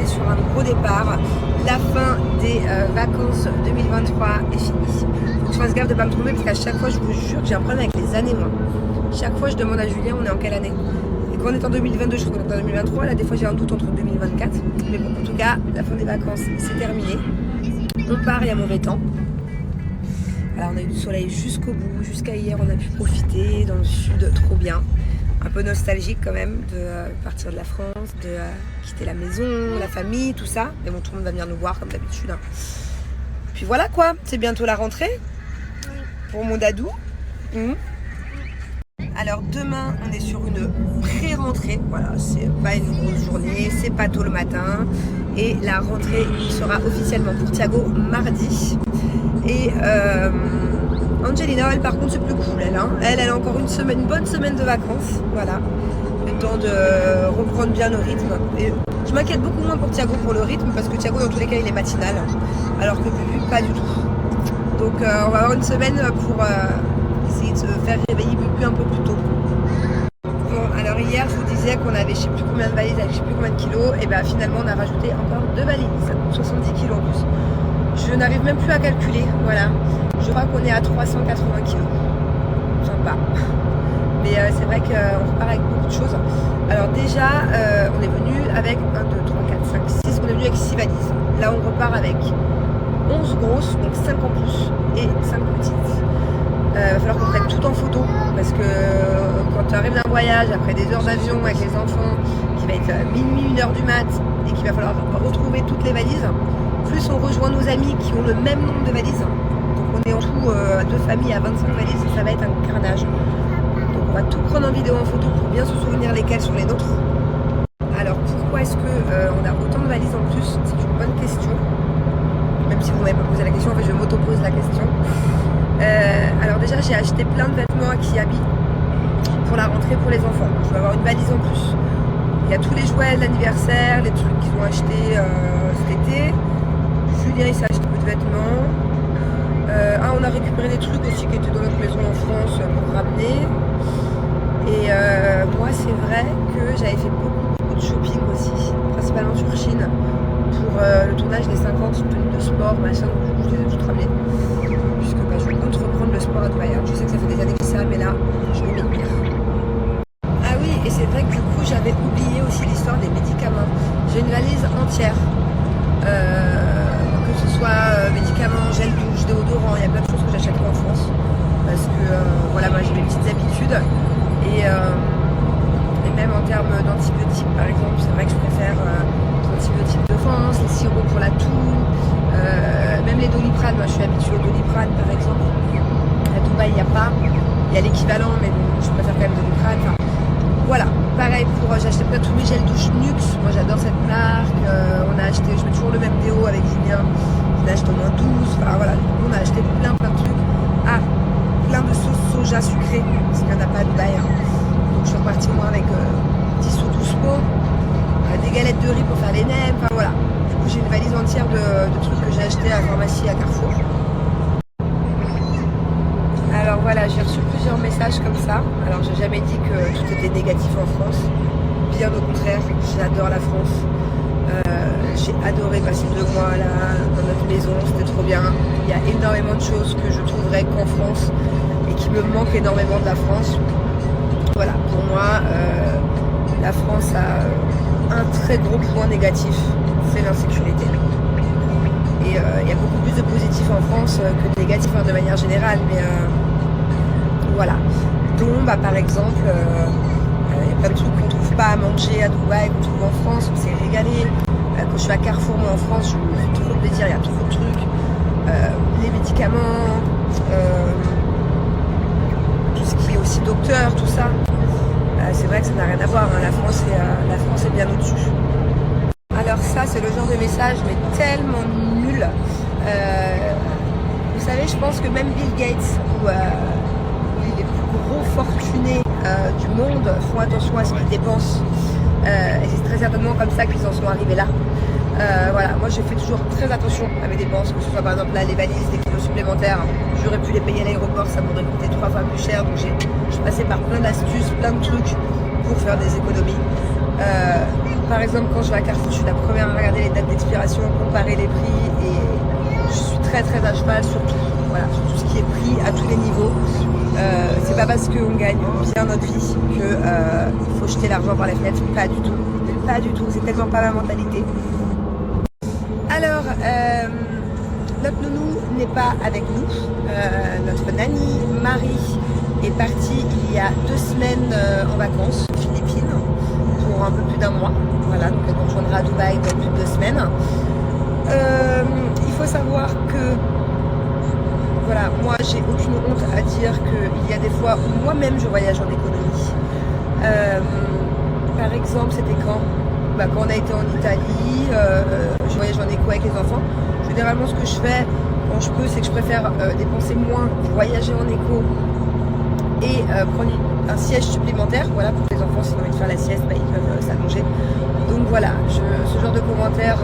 est sur un gros départ. La fin des vacances 2023 est finie. Faut que je fasse gaffe de ne pas me tromper parce qu'à chaque fois, je vous jure que j'ai un problème avec les années, moi. Chaque fois, je demande à Julien, on est en quelle année? Et quand on est en 2022, je crois qu'on est en 2023. Là, des fois, j'ai un doute entre 2024. Mais bon, en tout cas, la fin des vacances, c'est terminé. On part, il y a mauvais temps. Alors, on a eu du soleil jusqu'au bout. Jusqu'à hier, on a pu profiter dans le sud, trop bien. Un peu nostalgique quand même de partir de la France, de quitter la maison, la famille, tout ça. Mais bon, tout le monde va venir nous voir comme d'habitude. Hein. Puis voilà quoi, c'est bientôt la rentrée pour mon dadou. Alors demain, on est sur une pré-rentrée. Voilà, c'est pas une grosse journée, c'est pas tôt le matin. Et la rentrée sera officiellement pour Thiago mardi. Et Angelina, elle par contre c'est plus cool, elle, hein. Elle a encore une bonne semaine de vacances, voilà. Le temps de reprendre bien le rythme. Et je m'inquiète beaucoup moins pour Thiago pour le rythme, parce que Thiago dans tous les cas il est matinal, alors que Bubu pas du tout. Donc on va avoir une semaine pour essayer de se faire réveiller Bubu un peu plus tôt. Bon, alors hier je vous disais qu'on avait je sais plus combien de valises avec je sais plus combien de kilos, et bien finalement on a rajouté encore 2 valises, 70 kilos en plus. Je n'arrive même plus à calculer, voilà. Je crois qu'on est à 380 kg. Sympa. Mais c'est vrai qu'on repart avec beaucoup de choses. Alors déjà, on est venu avec 1, 2, 3, 4, 5, 6. On est venu avec 6 valises. Là, on repart avec 11 grosses, donc 5 en plus et 5 petites. Va falloir qu'on prenne tout en photo. Parce que quand tu arrives d'un voyage, après des heures d'avion avec les enfants, qui va être minuit, 1h du mat, et qu'il va falloir retrouver toutes les valises, plus on rejoint nos amis qui ont le même nombre de valises. On est en tout à 2 familles à 25 valises, ça va être un carnage. Donc on va tout prendre en vidéo, en photo pour bien se souvenir lesquelles sont les nôtres. Alors pourquoi est-ce qu'on a autant de valises en plus? C'est une bonne question. Même si vous ne m'avez pas posé la question, en fait je m'auto-pose la question. Alors déjà j'ai acheté plein de vêtements à Kiabi pour la rentrée pour les enfants. Je vais avoir une valise en plus. Il y a tous les jouets de l'anniversaire, les trucs qu'ils ont achetés cet été. Julien il s'est acheté peu de vêtements. On a récupéré des trucs aussi qui étaient dans notre maison en France pour ramener. Et moi c'est vrai que j'avais fait beaucoup de shopping aussi, principalement sur Chine, pour le tournage des 50 tenues de sport, machin, donc je les ai toutes ramenées. Puisque je compte reprendre le sport à Dubaï. Je sais que ça fait des années que c'est ça, mais là, je vais m'y tenir. Ah oui, et c'est vrai que du coup j'avais oublié aussi l'histoire des médicaments. J'ai une valise entière. Que ce soit médicaments, gel douche, déodorant, il y a plein de choses que j'achète en France parce que voilà, moi j'ai mes petites habitudes et même en termes d'antibiotiques par exemple, c'est vrai que je préfère les antibiotiques de France, les sirops pour la toux, même les Doliprane, moi je suis habituée au Doliprane par exemple. À Dubaï il n'y a pas, il y a l'équivalent mais bon, je préfère quand même Doliprane. Enfin, voilà, pareil pour j'achète pas tous mes gels douche Nux, moi j'adore cette marque, on a acheté, je mets toujours le même déo avec Julien, on a acheté au moins 12, enfin voilà, on a acheté plein de trucs. Ah, plein de sauces soja sucrées, parce qu'il n'y en a pas à Dubaï, hein. Donc je suis repartie au moins avec 10 ou 12 pots, des galettes de riz pour faire les nems, enfin voilà. Du coup j'ai une valise entière de trucs que j'ai acheté à la pharmacie à Carrefour. Alors voilà, j'ai reçu plusieurs messages comme ça. Alors j'ai jamais dit que tout était négatif en France. Bien au contraire, j'adore la France. J'ai adoré passer 2 mois là dans notre maison, c'était trop bien. Il y a énormément de choses que je trouverais qu'en France et qui me manquent énormément de la France. Voilà, pour moi, la France a un très gros point négatif, c'est l'insécurité. Et il y a beaucoup plus de positifs en France que de négatifs de manière générale, mais voilà. Donc par exemple, il y a plein de trucs qu'on ne trouve pas à manger à Dubaï, qu'on trouve en France, on s'est régalé. Quand je suis à Carrefour, moi en France, je me fais trop plaisir, il y a trop de trucs. Les médicaments, tout ce qui est aussi docteur, tout ça. C'est vrai que ça n'a rien à voir, hein. La France est bien au-dessus. Alors ça, c'est le genre de message, mais tellement nul. Vous savez, je pense que même Bill Gates ou les plus gros fortunés du monde font attention à ce qu'ils dépensent. Et c'est très certainement comme ça qu'ils en sont arrivés là. Voilà, moi je fais toujours très attention à mes dépenses, que ce soit par exemple là les valises, les kilos supplémentaires. J'aurais pu les payer à l'aéroport, ça m'aurait coûté 3 fois plus cher. Donc je suis passée par plein d'astuces, plein de trucs pour faire des économies. par exemple, quand je vais à Carrefour, je suis la première à regarder les dates d'expiration, comparer les prix et je suis très très à cheval sur tout. Voilà, sur tout ce qui est prix à tous les niveaux. C'est pas parce qu'on gagne bien notre vie qu'il faut jeter l'argent par les fenêtres, pas du tout. Pas du tout, c'est tellement pas ma mentalité. Alors, notre nounou n'est pas avec nous. Notre nanny, Marie, est partie il y a 2 semaines en vacances aux Philippines pour un peu plus d'1 mois. Voilà, donc elle nous rejoindra à Dubaï dans plus de 2 semaines. Il faut savoir que voilà, moi j'ai aucune honte à dire qu'il y a des fois où moi-même je voyage en économie. Par exemple, c'était quand on a été en Italie, je voyage en éco avec les enfants. Généralement, ce que je fais quand je peux, c'est que je préfère dépenser moins, voyager en éco et prendre un siège supplémentaire. Voilà, pour que les enfants, s'ils ont envie de faire la sieste, ils peuvent s'allonger. Donc voilà, ce genre de commentaires,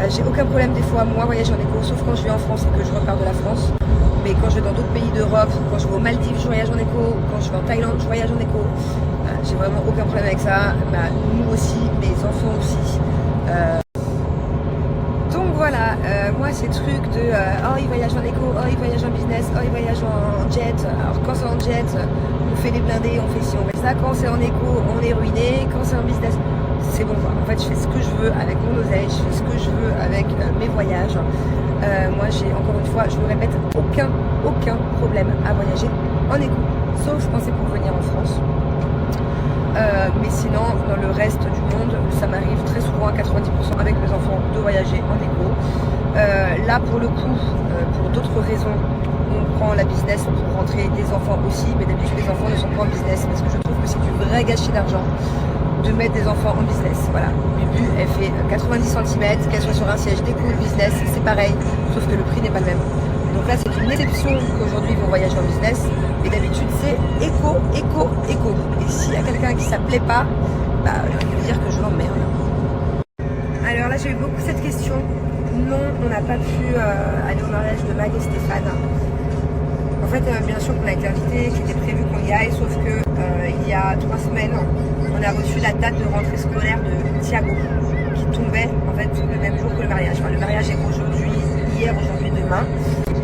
j'ai aucun problème des fois, moi, voyager en éco, sauf quand je vais en France et que je repars de la France. Mais quand je vais dans d'autres pays d'Europe, quand je vais aux Maldives, je voyage en éco, quand je vais en Thaïlande, je voyage en éco. J'ai vraiment aucun problème avec ça. Nous aussi, mes enfants aussi. Donc voilà, moi ces trucs de oh ils voyagent en éco, oh ils voyagent en business, oh ils voyagent en jet. Alors quand c'est en jet, on fait des blindés, on fait ci, on fait ça. Quand c'est en éco, on est ruiné. Quand c'est en business, c'est bon quoi. En fait, je fais ce que je veux avec mon oseille, je fais ce que je veux avec mes voyages. Moi j'ai encore une fois, je vous répète, aucun problème à voyager en éco, sauf quand c'est pour venir en France. Mais sinon, dans le reste du monde, ça m'arrive très souvent à 90% avec mes enfants de voyager en éco. Là, pour le coup, pour d'autres raisons, on prend la business pour rentrer les enfants aussi. Mais d'habitude, les enfants ne sont pas en business parce que je trouve que c'est du vrai gâchis d'argent de mettre des enfants en business. Voilà, Bubu, elle fait 90 cm, qu'elle soit sur un siège d'éco ou business, c'est pareil, sauf que le prix n'est pas le même. Donc là, c'est une exception qu'aujourd'hui, ils vont voyager en business. Et d'habitude, c'est éco. Et s'il y a quelqu'un qui ne s'appelait pas, je veux dire que je l'emmerde. Alors là, j'ai eu beaucoup cette question. Non, on n'a pas pu aller au mariage de Mag et Stéphane. En fait, bien sûr qu'on a été invités, qu'il était prévu qu'on y aille, sauf que il y a 3 semaines, on a reçu la date de rentrée scolaire de Thiago, qui tombait en fait le même jour que le mariage. Enfin, le mariage est hier, aujourd'hui, demain.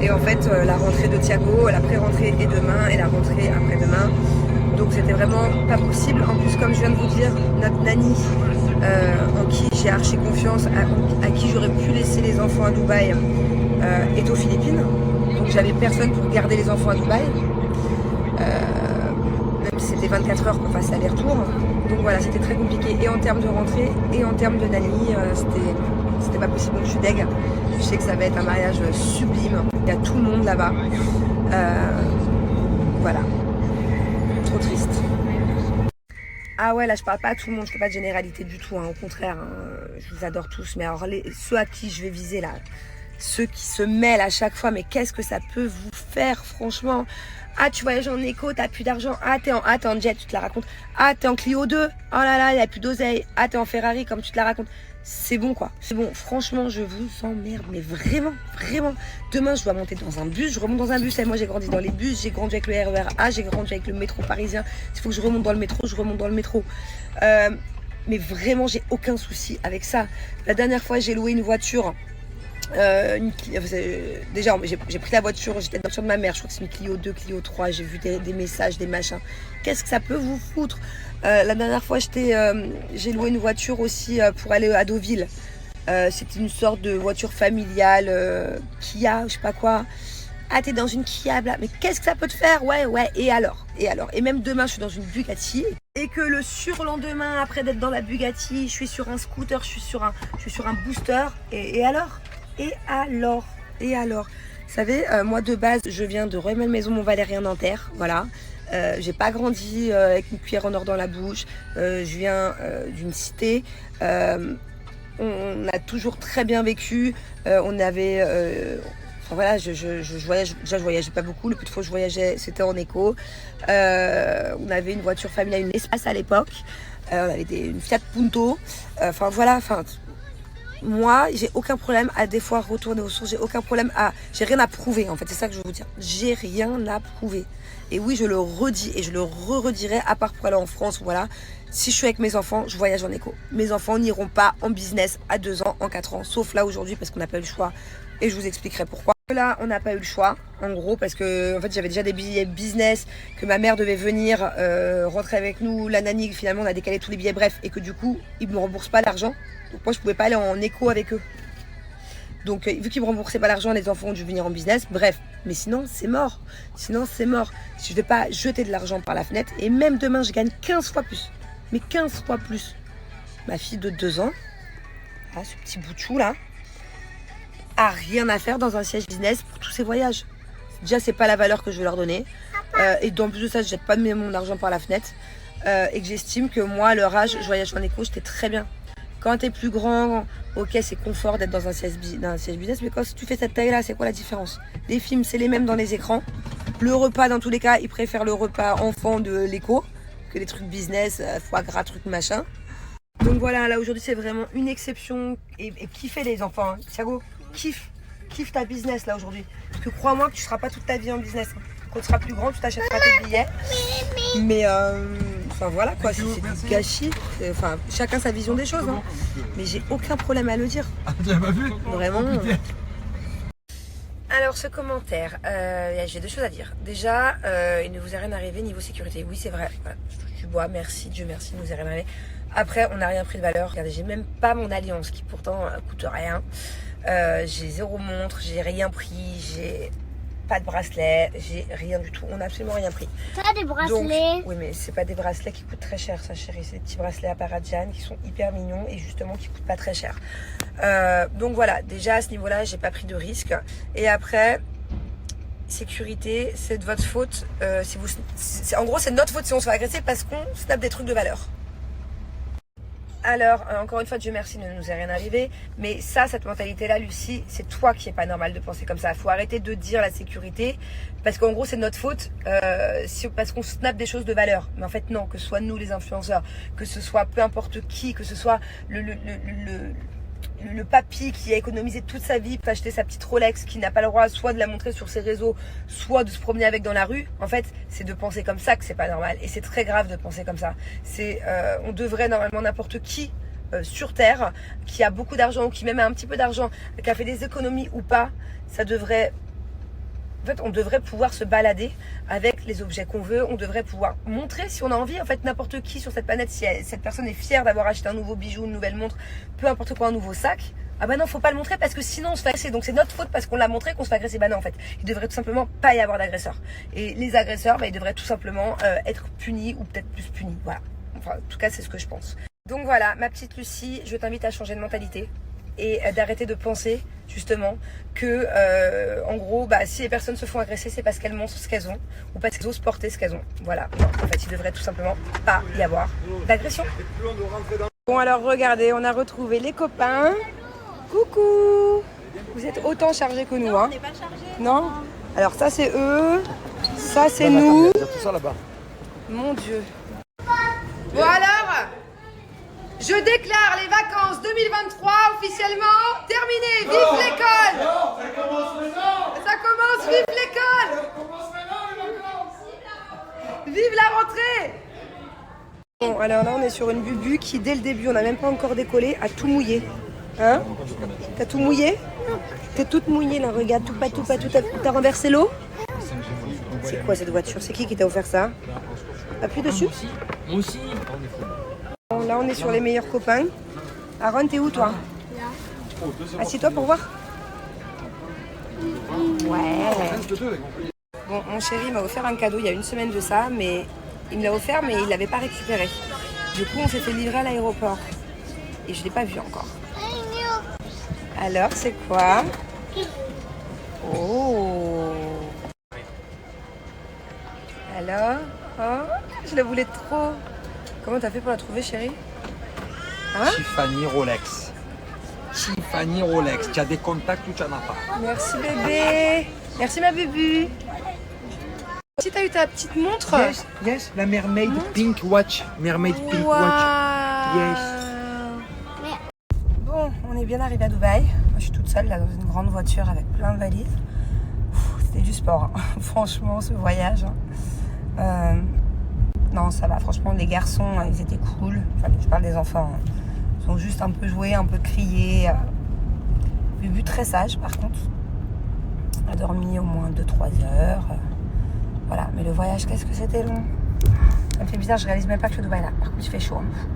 Et en fait, la rentrée de Thiago, la pré-rentrée est demain et la rentrée après-demain. Donc c'était vraiment pas possible. En plus, comme je viens de vous dire, notre nanny, en qui j'ai archi confiance, à qui j'aurais pu laisser les enfants à Dubaï, est aux Philippines. Donc j'avais personne pour garder les enfants à Dubaï. Même si c'était 24 heures qu'on fasse aller-retour. Donc voilà, c'était très compliqué. Et en termes de rentrée et en termes de nanny, c'était pas possible. Donc je suis deg. Je sais que ça va être un mariage sublime. Il y a tout le monde là-bas. Voilà. Trop triste. Ah ouais, là je parle pas à tout le monde, je fais pas de généralité du tout, hein. Au contraire, hein, je vous adore tous. Mais alors ceux à qui je vais viser là, ceux qui se mêlent à chaque fois, mais qu'est-ce que ça peut vous faire franchement? Ah, tu voyages en éco, t'as plus d'argent. Ah, t'es en jet, tu te la racontes. Ah, t'es en Clio 2. Oh là là, il n'y a plus d'oseille. Ah, t'es en Ferrari, comme tu te la racontes. C'est bon, quoi. C'est bon. Franchement, je vous emmerde. Mais vraiment. Demain, je dois monter dans un bus. Je remonte dans un bus. Et moi, j'ai grandi dans les bus. J'ai grandi avec le RER A. J'ai grandi avec le métro parisien. S'il faut que je remonte dans le métro, je remonte dans le métro. Mais vraiment, j'ai aucun souci avec ça. La dernière fois, j'ai loué une voiture. Déjà j'ai pris la voiture, j'étais dans la voiture de ma mère, je crois que c'est une Clio 2, Clio 3, j'ai vu des messages, des machins. Qu'est-ce que ça peut vous foutre? La dernière fois j'ai loué une voiture aussi pour aller à Deauville. C'était une sorte de voiture familiale, Kia, je sais pas quoi. Ah, t'es dans une Kia, bla. Mais qu'est-ce que ça peut te faire? Ouais, et alors? Et même demain, je suis dans une Bugatti. Et que le surlendemain, après d'être dans la Bugatti, je suis sur un scooter, je suis sur un booster. Et alors? Et alors, vous savez, moi de base, je viens de Rueil-Malmaison, Mont-Valérien, Nanterre, voilà. J'ai pas grandi avec une cuillère en or dans la bouche. Je viens d'une cité. On a toujours très bien vécu. On avait, enfin voilà, je voyage. Déjà, je voyageais pas beaucoup. Le peu de fois que je voyageais, c'était en éco. On avait une voiture familiale, une Espace à l'époque. On avait une Fiat Punto. Enfin voilà, moi, j'ai aucun problème à des fois retourner aux sources. J'ai rien à prouver en fait. C'est ça que je veux vous dire. J'ai rien à prouver. Et oui, je le redis et je le redirai, à part pour aller en France, voilà. Si je suis avec mes enfants, je voyage en éco. Mes enfants n'iront pas en business à 2 ans, en 4 ans, sauf là aujourd'hui parce qu'on n'a pas eu le choix. Et je vous expliquerai pourquoi. Là, on n'a pas eu le choix, en gros, parce que en fait, j'avais déjà des billets business, que ma mère devait venir rentrer avec nous, la nanny, finalement, on a décalé tous les billets, bref, et que du coup, ils ne me remboursent pas l'argent. Donc moi, je pouvais pas aller en éco avec eux. Donc, vu qu'ils me remboursaient pas l'argent, les enfants ont dû venir en business, bref. Mais sinon, c'est mort. Sinon, c'est mort. Je ne vais pas jeter de l'argent par la fenêtre. Et même demain, je gagne 15 fois plus. Mais 15 fois plus. Ma fille de 2 ans, là, ce petit bout de chou, là, a rien à faire dans un siège business pour tous ces voyages. Déjà, c'est pas la valeur que je vais leur donner. Et en plus de ça, je jette pas mon argent par la fenêtre. Et que j'estime que moi, à leur âge, je voyage en éco, j'étais très bien. Quand t'es plus grand, ok, c'est confort d'être dans un siège business, mais quand tu fais cette taille-là, c'est quoi la différence? Les films, c'est les mêmes dans les écrans. Le repas, dans tous les cas, ils préfèrent le repas enfant de l'éco que les trucs business, foie gras, trucs machin. Donc voilà, là aujourd'hui, c'est vraiment une exception. Et kiffez les enfants, hein. Thiago, kiffe ta business là aujourd'hui. Parce que crois-moi que tu ne seras pas toute ta vie en business. Quand tu seras plus grand, tu t'achèteras tes billets. Mais enfin voilà quoi, c'est du gâchis. Enfin, chacun sa vision des choses. Hein. Mais j'ai aucun problème à le dire. Vraiment. Alors ce commentaire, j'ai 2 choses à dire. Déjà, il ne vous est rien arrivé niveau sécurité. Oui, c'est vrai. Voilà, je touche du bois, merci, Dieu merci, il ne nous est rien arrivé. Après, on n'a rien pris de valeur. Regardez, j'ai même pas mon alliance qui pourtant coûte rien. J'ai 0 montre, j'ai rien pris, j'ai pas de bracelet, j'ai rien du tout. On n'a absolument rien pris. T'as des bracelets? Donc, oui, mais c'est pas des bracelets qui coûtent très cher, ça chérie. C'est des petits bracelets à Paradjan qui sont hyper mignons et justement qui coûtent pas très cher. Donc voilà, déjà à ce niveau-là, j'ai pas pris de risque. Et après, sécurité, c'est de votre faute. En gros, c'est de notre faute si on se fait agresser parce qu'on snap des trucs de valeur. Alors, encore une fois, Dieu merci, il ne nous est rien arrivé. Mais ça, cette mentalité-là, Lucie, c'est toi qui est pas normal de penser comme ça. Il faut arrêter de dire la sécurité. Parce qu'en gros, c'est notre faute. Parce qu'on snap des choses de valeur. Mais en fait, non. Que ce soit nous, les influenceurs. Que ce soit peu importe qui. Que ce soit le papy qui a économisé toute sa vie pour acheter sa petite Rolex, qui n'a pas le droit soit de la montrer sur ses réseaux, soit de se promener avec dans la rue. En fait, c'est de penser comme ça que c'est pas normal. Et c'est très grave de penser comme ça. On devrait normalement n'importe qui sur Terre, qui a beaucoup d'argent ou qui même a un petit peu d'argent, qui a fait des économies ou pas, ça devrait... En fait, on devrait pouvoir se balader avec les objets qu'on veut. On devrait pouvoir montrer si on a envie. En fait, n'importe qui sur cette planète, si cette personne est fière d'avoir acheté un nouveau bijou, une nouvelle montre, peu importe quoi, un nouveau sac, ah bah non, faut pas le montrer parce que sinon on se fait agresser. Donc c'est notre faute parce qu'on l'a montré qu'on se fait agresser. Bah non, en fait, il devrait tout simplement pas y avoir d'agresseurs. Et les agresseurs, bah, ils devraient tout simplement être punis ou peut-être plus punis. Voilà. Enfin, en tout cas, c'est ce que je pense. Donc voilà, ma petite Lucie, je t'invite à changer de mentalité. Et d'arrêter de penser justement que en gros si les personnes se font agresser, c'est parce qu'elles montrent ce qu'elles ont ou parce qu'elles osent porter ce qu'elles ont. Voilà, en fait il devrait tout simplement pas y avoir d'agression. Bon alors regardez, on a retrouvé les copains. Coucou. Vous êtes autant chargés que nous, hein? On n'est pas chargés. Non. Alors ça c'est eux, ça c'est nous. Tout ça là-bas. Mon Dieu. Bon alors, je déclare les vacances 2023 officiellement terminées. Vive l'école! Non, ça commence maintenant. Ça commence, vive l'école! Ça commence maintenant les vacances. Vive la rentrée! Bon, alors là on est sur une bubu qui dès le début, on n'a même pas encore décollé, a tout mouillé. Hein? T'as tout mouillé? T'es toute mouillée là, regarde, tout pas. T'as renversé l'eau? C'est quoi cette voiture? C'est qui t'a offert ça? Appuie dessus? Moi aussi. Bon, là on est sur les meilleurs copains. Aaron, t'es où toi? Là. Assieds-toi pour voir. Ouais. Bon, mon chéri m'a offert un cadeau il y a une semaine de ça, mais il me l'a offert mais il l'avait pas récupéré. Du coup on s'est fait livrer à l'aéroport. Et je l'ai pas vu encore. Alors c'est quoi? Oh. Alors, oh, je la voulais trop. Comment t'as fait pour la trouver, chérie? Hein? Tiffany Rolex. Tiffany Rolex. Tu as des contacts ou tu n'en as pas? Merci bébé. Merci ma bubu. Si t'as eu ta petite montre. Yes. La Mermaid Pink Watch. Mermaid Pink Wow. Watch. Yes. Bon, on est est bien arrivé à Dubaï. Moi, je suis toute seule là dans une grande voiture avec plein de valises. C'était du sport, hein. Franchement, ce voyage. Non, ça va. Franchement, les garçons, ils étaient cool. Enfin, je parle des enfants. Hein. Ils ont juste un peu joué, un peu crié. Bubu très sage, par contre. On a dormi au moins 2-3 heures. Voilà. Mais le voyage, qu'est-ce que c'était long. Ça me fait bizarre, je réalise même pas que je suis à Dubaï là. Par contre, il fait chaud. Hein.